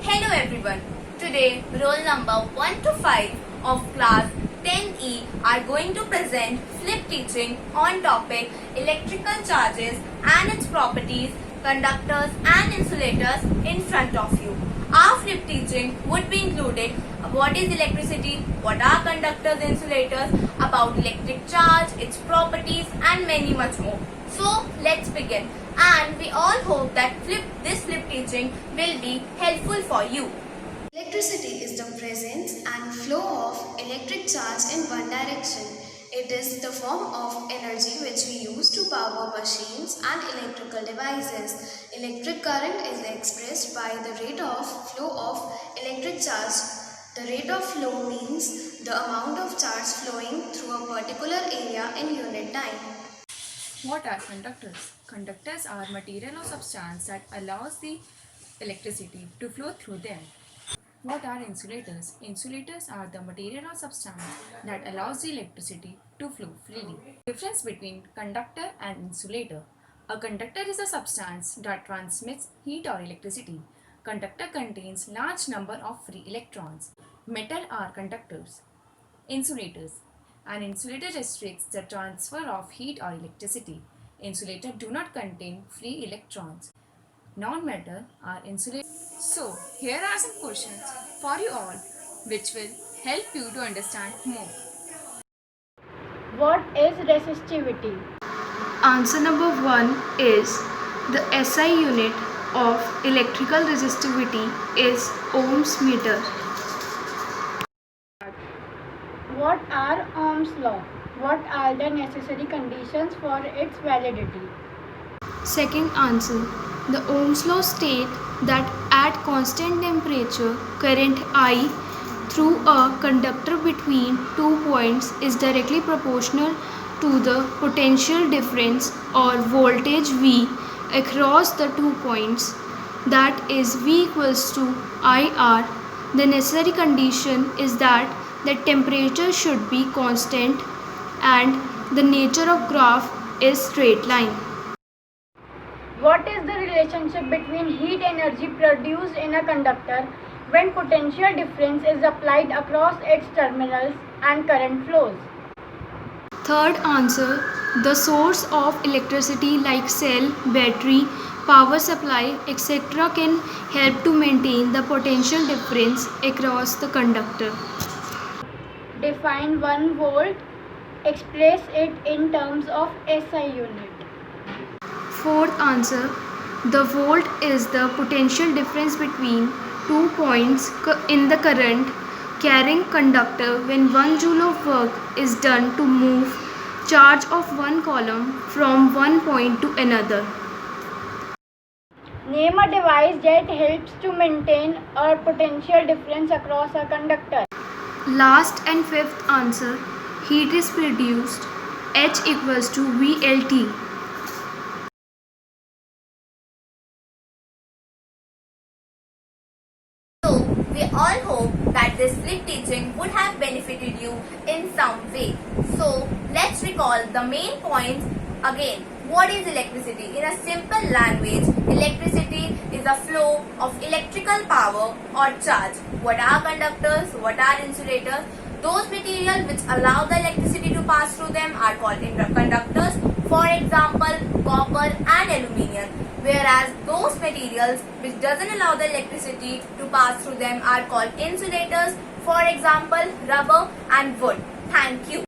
Hello everyone. Today roll number 1 to 5 of class 10E are going to present flip teaching on topic electrical charges and its properties, conductors and insulators in front of you. Our flip teaching would be included what is electricity, what are conductors, insulators, about electric charge, its properties and many much more. So let's begin, and we all hope that this flip teaching will be helpful for you. Electricity is the presence and flow of electric charge in one direction. It is the form of energy which we use to power machines and electrical devices. Electric current is expressed by the rate of flow of electric charge. The rate of flow means the amount of charge flowing through a particular area in unit time. What are conductors? Conductors are material or substance that allows the electricity to flow through them. What are insulators? Insulators are the material or substance that allows the electricity to flow freely. Difference between conductor and insulator. A conductor is a substance that transmits heat or electricity. Conductor contains large number of free electrons. Metal are conductors. Insulators. An insulator restricts the transfer of heat or electricity. Insulators do not contain free electrons. Non-metal are insulators. So, here are some questions for you all which will help you to understand more. What is resistivity? Answer number 1 is the SI unit of electrical resistivity is ohms meter. What are Ohm's law? What are the necessary conditions for its validity? Second answer, the Ohm's law states that at constant temperature, current I through a conductor between 2 points is directly proportional to the potential difference or voltage V across the 2 points, that is V equals to IR. The necessary condition is that the temperature should be constant and the nature of graph is straight line. What is the relationship between heat energy produced in a conductor when potential difference is applied across its terminals and current flows? Third answer, the source of electricity like cell, battery, power supply, etc. can help to maintain the potential difference across the conductor. Define 1 volt. Express it in terms of SI unit. Fourth answer, the volt is the potential difference between 2 points in the current carrying conductor when 1 joule of work is done to move charge of one column from one point to another. Name a device that helps to maintain a potential difference across a conductor. Last and fifth answer, heat is produced, H equals to VLT. So we all hope that this flip teaching would have benefited you in some way. So let's recall the main points again. What is electricity? In a simple language, electricity is a flow of electrical power or charge. What are conductors? What are insulators? Those materials which allow the electricity to pass through them are called conductors. For example, copper and aluminium. Whereas those materials which doesn't allow the electricity to pass through them are called insulators. For example, rubber and wood. Thank you.